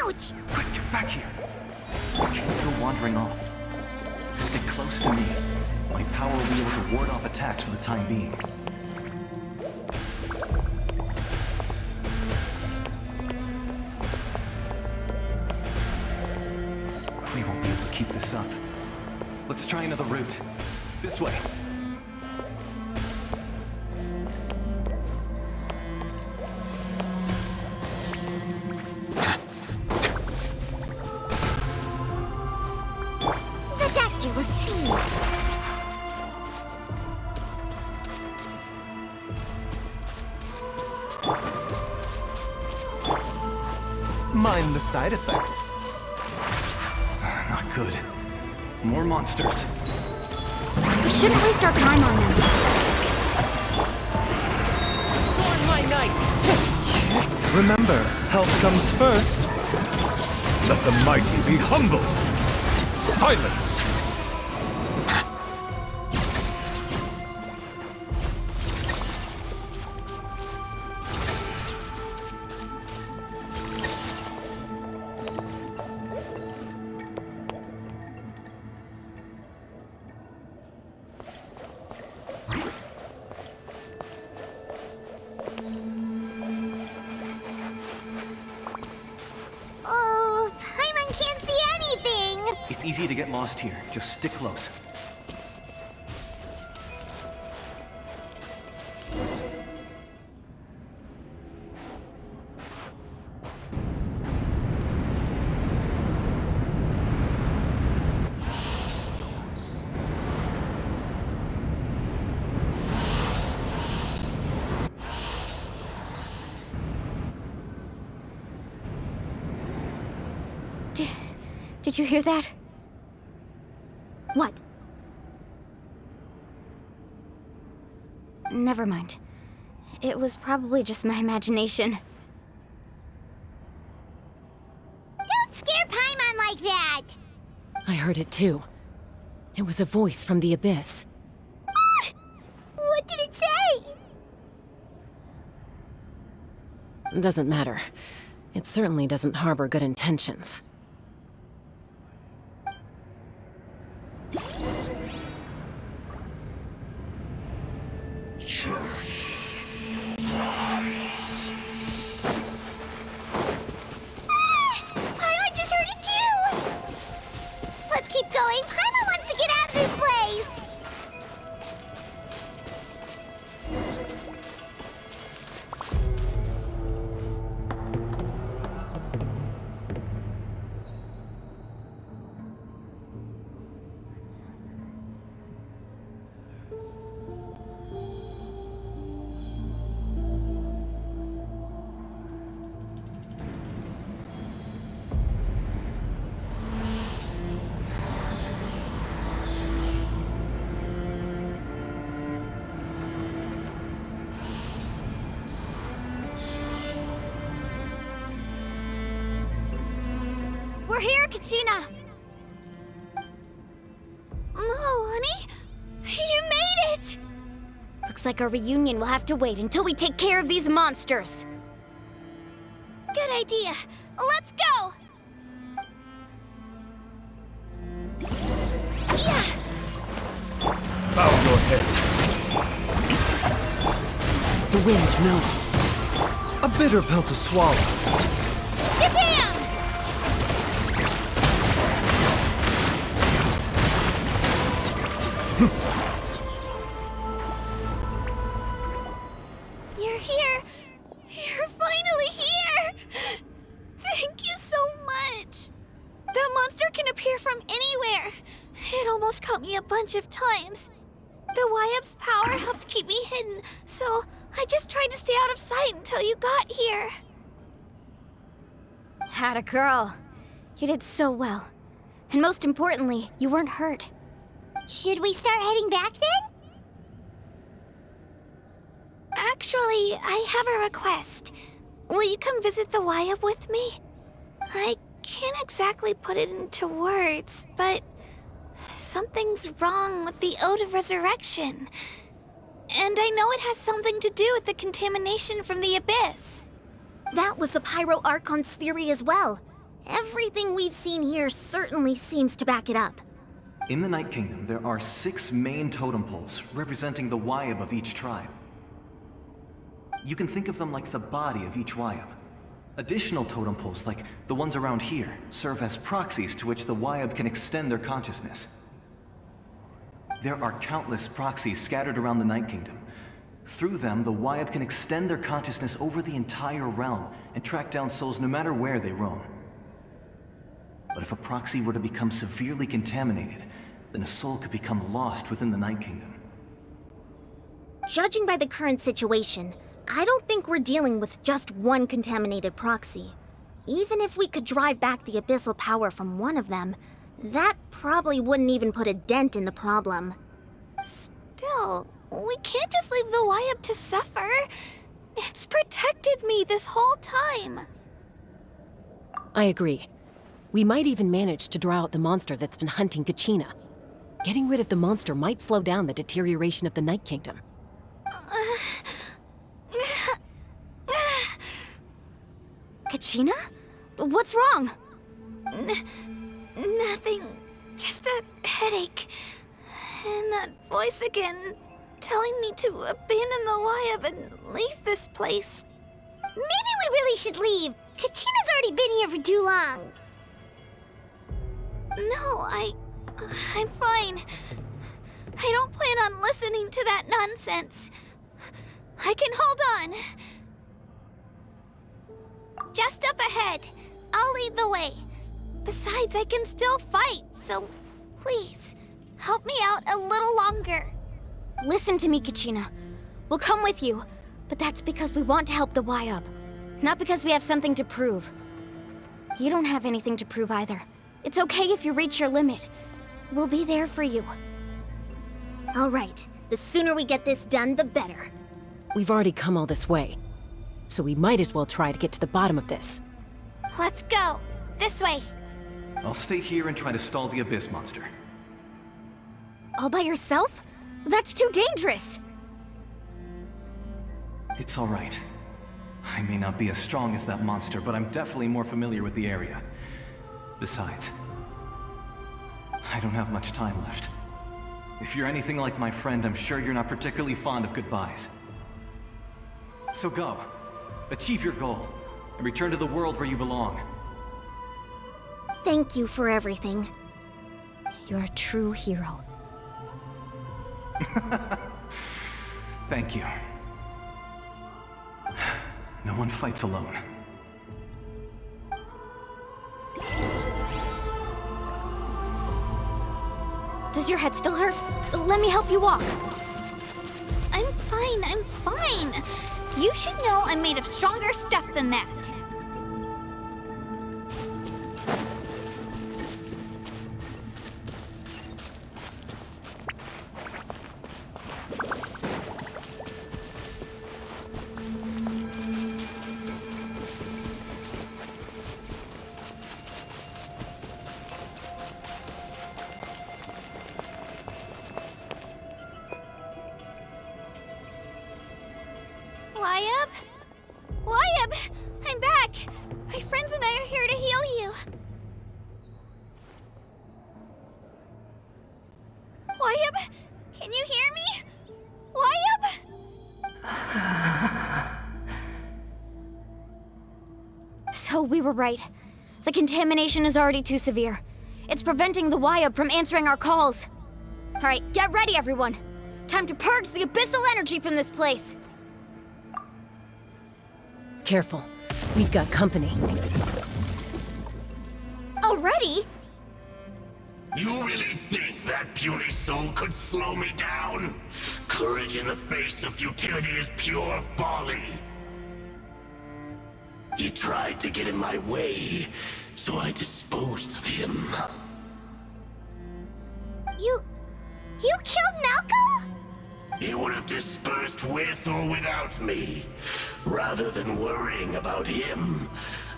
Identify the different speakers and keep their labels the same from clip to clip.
Speaker 1: Ouch!
Speaker 2: Quick, get back here. You can't go wandering off. Stick close to me. My power will be able to ward off attacks for the time being. We won't be able to keep this up. Let's try another route. This way.
Speaker 1: The doctor will see.
Speaker 3: Mind the side effect.
Speaker 2: Not good. More monsters.
Speaker 1: We shouldn't waste our time on them.
Speaker 4: For my knight!
Speaker 3: Remember, health comes first.
Speaker 5: Let the mighty be humbled! Silence!
Speaker 1: Oh, Paimon can't see anything!
Speaker 2: It's easy to get lost here. Just stick close.
Speaker 1: Did you hear that? What? Never mind. It was probably just my imagination. Don't scare Paimon like that!
Speaker 4: I heard it too. It was a voice from the abyss.
Speaker 1: What did it say?
Speaker 4: Doesn't matter. It certainly doesn't harbor good intentions.
Speaker 1: Paimon just heard it too! Let's keep going. Paimon wants to get out of this place! We're here, Kachina! Oh, honey? You made it! Looks like our reunion will have to wait until we take care of these monsters. Good idea. Let's go! Yeah!
Speaker 5: Bow your head.
Speaker 3: The wind knows me. A bitter pill to swallow.
Speaker 1: Japan! You're here. You're finally here. Thank you so much. That monster can appear from anywhere. It almost caught me a bunch of times. The YF's power helped keep me hidden, so I just tried to stay out of sight until you got here. Had a girl. You did so well. And most importantly, you weren't hurt. Should we start heading back then? Actually, I have a request. Will you come visit the YF with me? I can't exactly put it into words, but something's wrong with the Ode of Resurrection. And I know it has something to do with the contamination from the Abyss. That was the Pyro Archon's theory as well. Everything we've seen here certainly seems to back it up.
Speaker 2: In the Night Kingdom, there are 6 main totem poles representing the Wyab of each tribe. You can think of them like the body of each Wyab. Additional totem poles, like the ones around here, serve as proxies to which the Wyab can extend their consciousness. There are countless proxies scattered around the Night Kingdom. Through them, the Wyab can extend their consciousness over the entire realm and track down souls no matter where they roam. But if a proxy were to become severely contaminated, then a soul could become lost within the Night Kingdom.
Speaker 1: Judging by the current situation, I don't think we're dealing with just one contaminated proxy. Even if we could drive back the abyssal power from one of them, that probably wouldn't even put a dent in the problem. Still, we can't just leave the Wyab to suffer. It's protected me this whole time.
Speaker 4: I agree. We might even manage to draw out the monster that's been hunting Kachina. Getting rid of the monster might slow down the deterioration of the Night Kingdom.
Speaker 1: Kachina? What's wrong? Nothing. Just a headache. And that voice again, telling me to abandon the Wyab and leave this place. Maybe we really should leave. Kachina's already been here for too long. No, I'm fine. I don't plan on listening to that nonsense. I can hold on. Just up ahead. I'll lead the way. Besides, I can still fight, so please, help me out a little longer. Listen to me, Kachina. We'll come with you, but that's because we want to help the Wyab, not because we have something to prove. You don't have anything to prove either. It's okay if you reach your limit. We'll be there for you. All right. The sooner we get this done, the better.
Speaker 4: We've already come all this way, so we might as well try to get to the bottom of this.
Speaker 1: Let's go. This way.
Speaker 2: I'll stay here and try to stall the Abyss monster.
Speaker 1: All by yourself? That's too dangerous.
Speaker 2: It's all right. I may not be as strong as that monster, but I'm definitely more familiar with the area. Besides, I don't have much time left. If you're anything like my friend, I'm sure you're not particularly fond of goodbyes. So go. Achieve your goal, and return to the world where you belong.
Speaker 1: Thank you for everything. You're a true hero.
Speaker 2: Thank you. No one fights alone.
Speaker 1: Does your head still hurt? Let me help you walk. I'm fine. You should know I'm made of stronger stuff than that. Wyab! I'm back! My friends and I are here to heal you. Wyab, can you hear me? Wyab? So we were right. The contamination is already too severe. It's preventing the Wyab from answering our calls. All right, get ready, everyone. Time to purge the abyssal energy from this place.
Speaker 4: Careful. We've got company.
Speaker 1: Already?
Speaker 6: You really think that puny soul could slow me down? Courage in the face of futility is pure folly. He tried to get in my way, so I disposed of him.
Speaker 1: You killed Malcolm?
Speaker 6: He would have dispersed with or without me. Rather than worrying about him,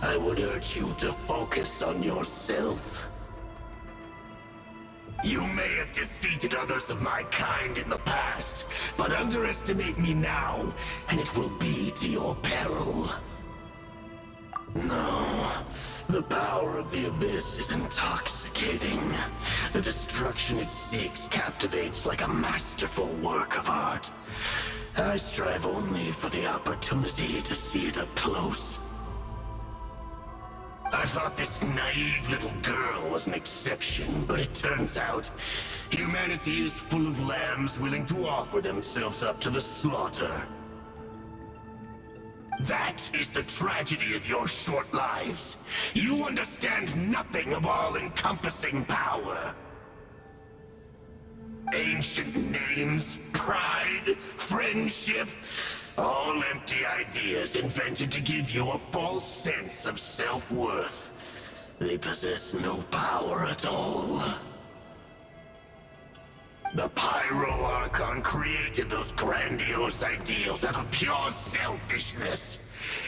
Speaker 6: I would urge you to focus on yourself. You may have defeated others of my kind in the past, but underestimate me now, and it will be to your peril. No, The power of the Abyss is intoxicating. The destruction it seeks captivates like a masterful work of art. I strive only for the opportunity to see it up close. I thought this naive little girl was an exception, but it turns out humanity is full of lambs willing to offer themselves up to the slaughter. That is the tragedy of your short lives. You understand nothing of all-encompassing power. Ancient names, pride, friendship, all empty ideas invented to give you a false sense of self-worth. They possess no power at all. The Pyro Archon created those grandiose ideals out of pure selfishness.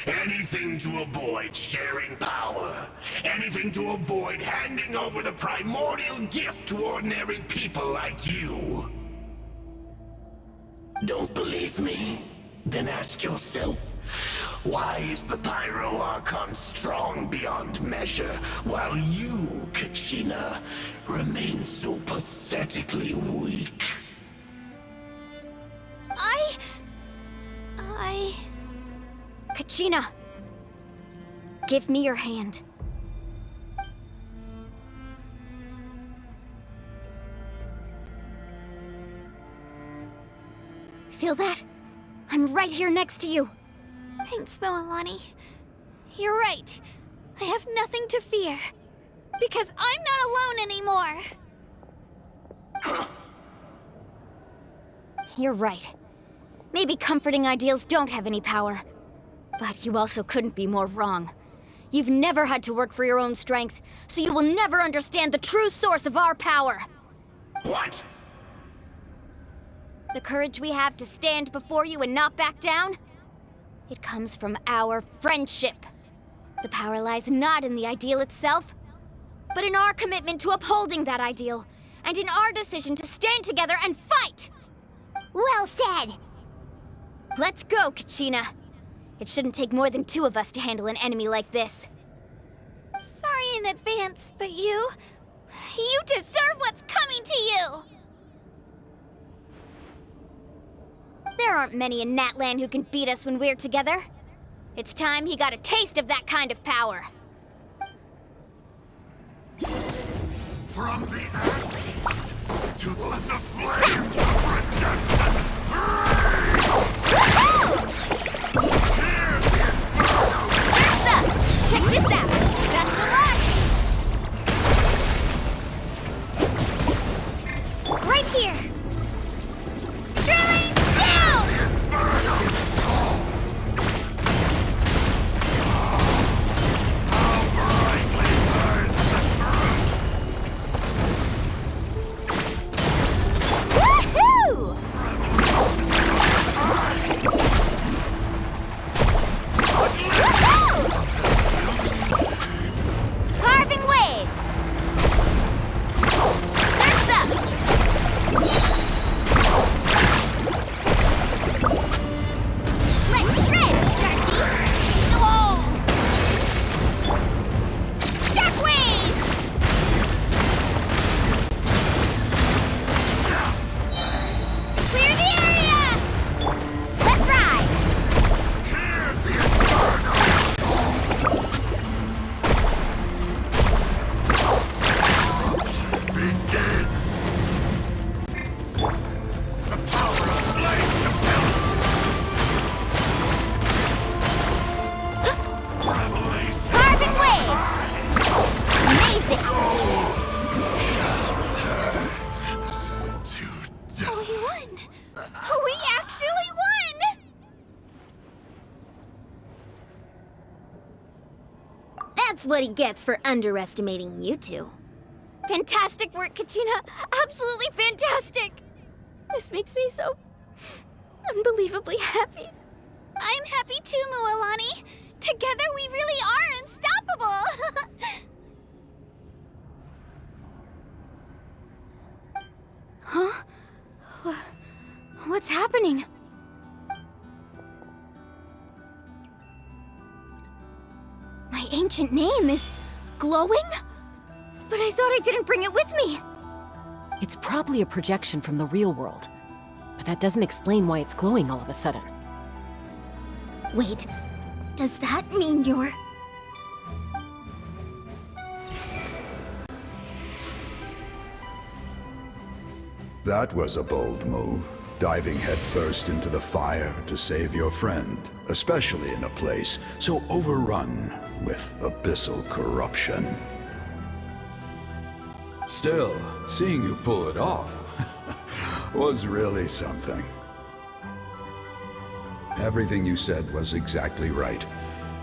Speaker 6: Anything to avoid sharing power. Anything to avoid handing over the primordial gift to ordinary people like you. Don't believe me? Then ask yourself, why is the Pyro Archon strong beyond measure, while you, Kachina, remain so pathetically weak?
Speaker 1: Kachina, give me your hand. Feel that? I'm right here next to you. Thanks, Moalani. You're right. I have nothing to fear. Because I'm not alone anymore. You're right. Maybe comforting ideals don't have any power. But you also couldn't be more wrong. You've never had to work for your own strength, so you will never understand the true source of our power.
Speaker 6: What?
Speaker 1: The courage we have to stand before you and not back down? It comes from our friendship. The power lies not in the ideal itself, but in our commitment to upholding that ideal, and in our decision to stand together and fight! Well said! Let's go, Kachina. It shouldn't take more than 2 of us to handle an enemy like this. Sorry in advance, but you deserve what's coming to you! There aren't many in Natlan who can beat us when we're together. It's time he got a taste of that kind of power.
Speaker 6: From the ash to the flame of redemption!
Speaker 1: Bertha! Check this out! That's the launch! Right here! Drilling down! Woohoo! Carving waves! Surf's up! Let's shred, Sharky! Oh! Shockwave! Clear the area! Let's ride!
Speaker 6: Begin! The power of flame compels revelation!
Speaker 1: Carving waves! Amazing! Oh, we won! We actually won! That's what he gets for underestimating you two. Fantastic work, Kachina! Absolutely fantastic! This makes me so unbelievably happy. I'm happy too, Moalani. Together we really are unstoppable! Huh? What's happening? My ancient name is glowing? But I thought I didn't bring it with me!
Speaker 4: It's probably a projection from the real world. But that doesn't explain why it's glowing all of a sudden.
Speaker 1: Wait, does that mean you're...
Speaker 5: That was a bold move, diving headfirst into the fire to save your friend, especially in a place so overrun with abyssal corruption. Still, seeing you pull it off was really something. Everything you said was exactly right.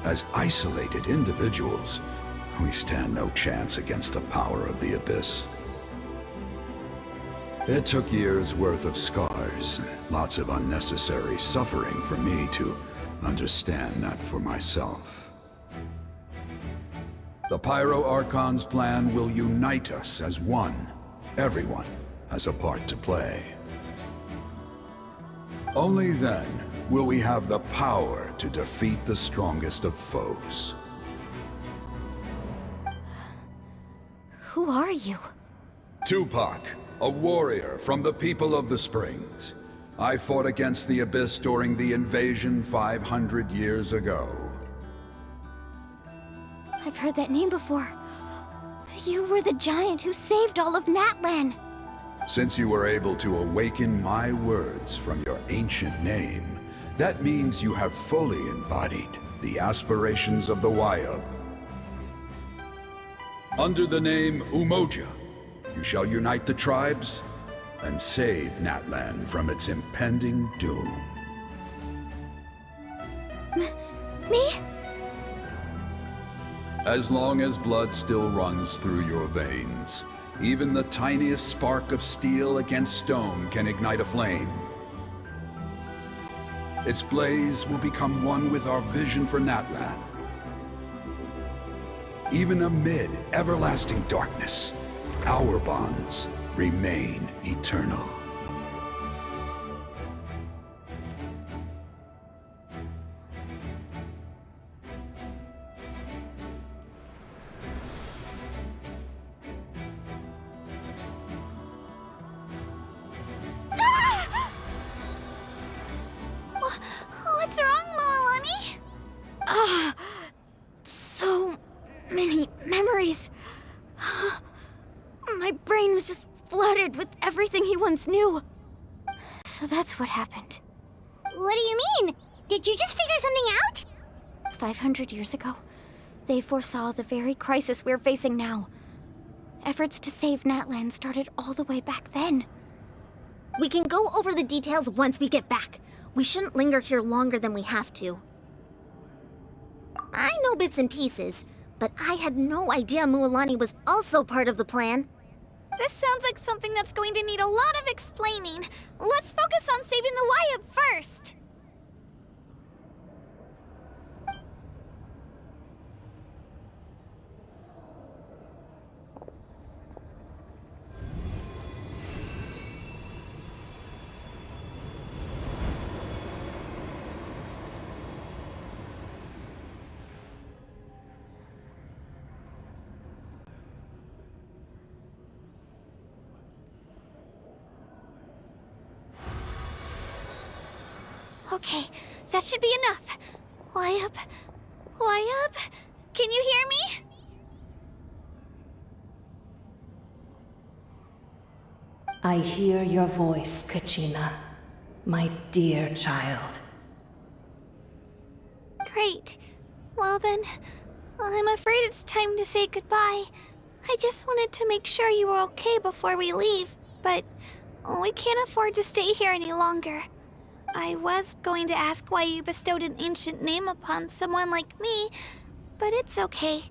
Speaker 5: As isolated individuals, we stand no chance against the power of the Abyss. It took years' worth of scars and lots of unnecessary suffering for me to understand that for myself. The Pyro Archon's plan will unite us as one. Everyone has a part to play. Only then will we have the power to defeat the strongest of foes.
Speaker 1: Who are you?
Speaker 5: Tupac, a warrior from the people of the Springs. I fought against the Abyss during the invasion 500 years ago.
Speaker 1: I've heard that name before. You were the giant who saved all of Natlan.
Speaker 5: Since you were able to awaken my words from your ancient name, that means you have fully embodied the aspirations of the Wayab. Under the name Umoja, you shall unite the tribes and save Natlan from its impending doom.
Speaker 1: Me?
Speaker 5: As long as blood still runs through your veins, even the tiniest spark of steel against stone can ignite a flame. Its blaze will become one with our vision for Natlan. Even amid everlasting darkness, our bonds remain eternal.
Speaker 1: What's wrong, Moalani? So many memories. My brain was just flooded with everything he once knew. So that's what happened.
Speaker 7: What do you mean? Did you just figure something out?
Speaker 1: 500 years ago, they foresaw the very crisis we're facing now. Efforts to save Natlan started all the way back then.
Speaker 7: We can go over the details once we get back. We shouldn't linger here longer than we have to. I know bits and pieces, but I had no idea Mualani was also part of the plan.
Speaker 1: This sounds like something that's going to need a lot of explaining. Let's focus on saving the Wayab first. Okay, that should be enough. Wayab? Wayab? Can you hear me?
Speaker 8: I hear your voice, Kachina, my dear child.
Speaker 1: Great. Well then, I'm afraid it's time to say goodbye. I just wanted to make sure you were okay before we leave, but we can't afford to stay here any longer. I was going to ask why you bestowed an ancient name upon someone like me, but it's okay.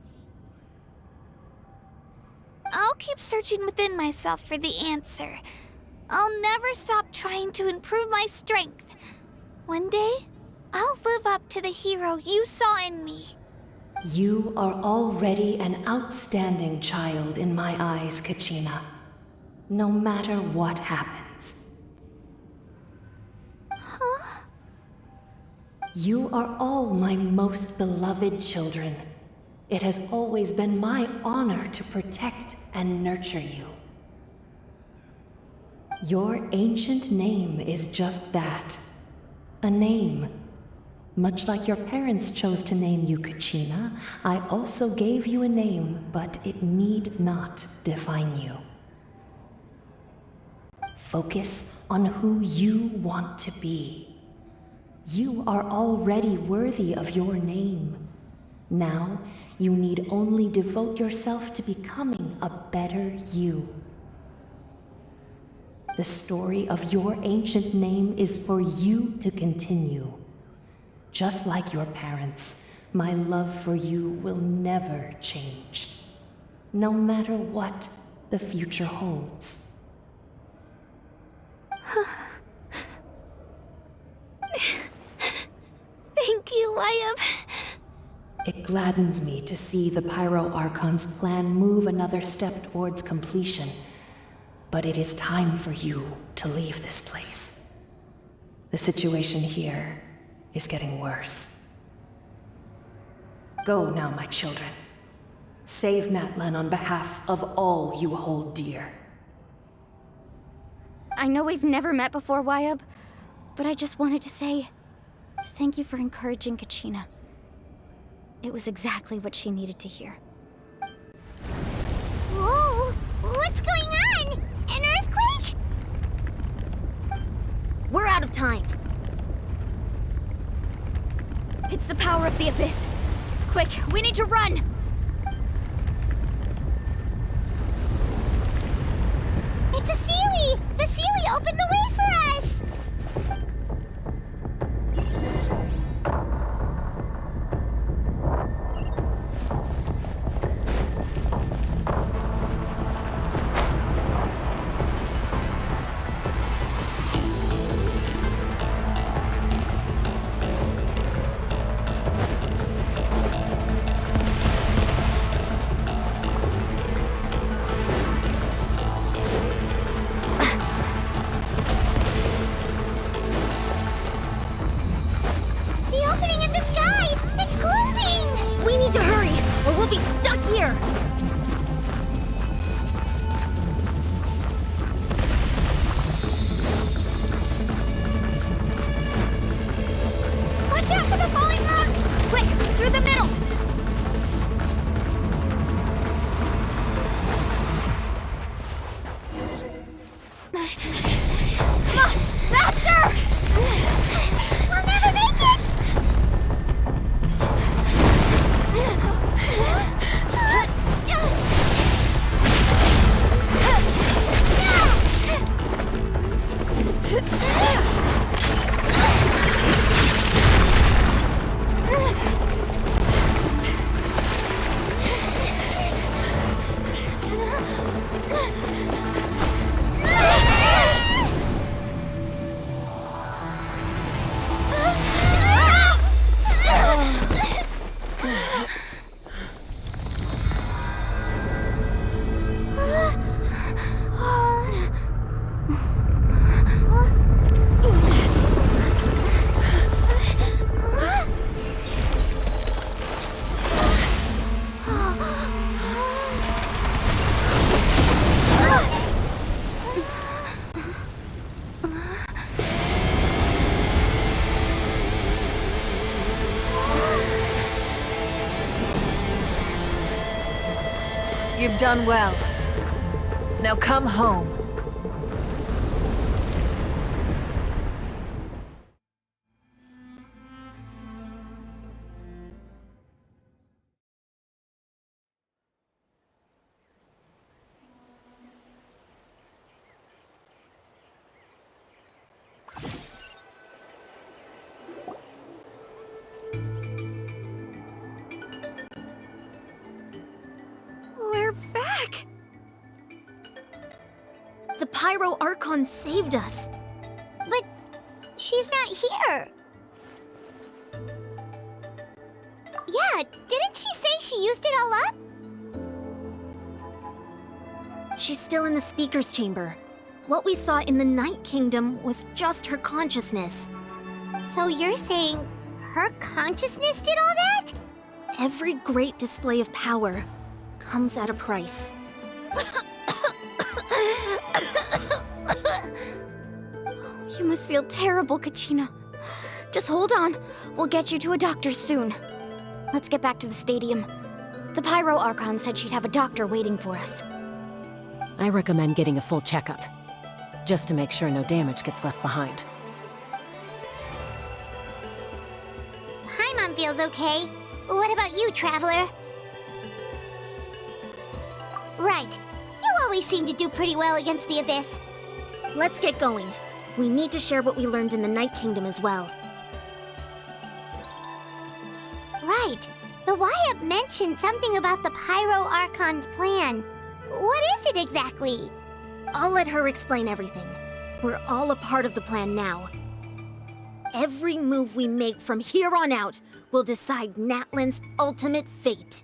Speaker 1: I'll keep searching within myself for the answer. I'll never stop trying to improve my strength. One day, I'll live up to the hero you saw in me.
Speaker 8: You are already an outstanding child in my eyes, Kachina. No matter what happens. You are all my most beloved children. It has always been my honor to protect and nurture you. Your ancient name is just that. A name. Much like your parents chose to name you Kachina, I also gave you a name, but it need not define you. Focus on who you want to be. You are already worthy of your name. Now, you need only devote yourself to becoming a better you. The story of your ancient name is for you to continue. Just like your parents, my love for you will never change, no matter what the future holds.
Speaker 1: Thank you, Wyatt.
Speaker 8: It gladdens me to see the Pyro Archon's plan move another step towards completion, but it is time for you to leave this place. The situation here is getting worse. Go now, my children. Save Natlan on behalf of all you hold dear.
Speaker 7: I know we've never met before, Wyatt, but I just wanted to say thank you for encouraging Kachina. It was exactly what she needed to hear.
Speaker 1: Whoa! What's going on? An earthquake?
Speaker 7: We're out of time. It's the power of the Abyss. Quick, we need to run!
Speaker 1: It's a Seelie! The Seelie opened the way for us!
Speaker 9: You've done well. Now come home.
Speaker 1: We're back!
Speaker 7: The Pyro Archon saved us.
Speaker 1: But she's not here. Yeah, didn't she say she used it all up?
Speaker 7: She's still in the Speaker's Chamber. What we saw in the Night Kingdom was just her consciousness.
Speaker 1: So you're saying her consciousness did all that?
Speaker 7: Every great display of power comes at a price. You must feel terrible, Kachina. Just hold on. We'll get you to a doctor soon. Let's get back to the stadium. The Pyro Archon said she'd have a doctor waiting for us.
Speaker 4: I recommend getting a full checkup, just to make sure no damage gets left behind.
Speaker 1: Paimon feels okay. What about you, Traveler? Right. You always seem to do pretty well against the Abyss.
Speaker 7: Let's get going. We need to share what we learned in the Night Kingdom as well.
Speaker 1: Right. The Wyatt mentioned something about the Pyro Archon's plan. What is it exactly?
Speaker 7: I'll let her explain everything. We're all a part of the plan now. Every move we make from here on out will decide Natlan's ultimate fate.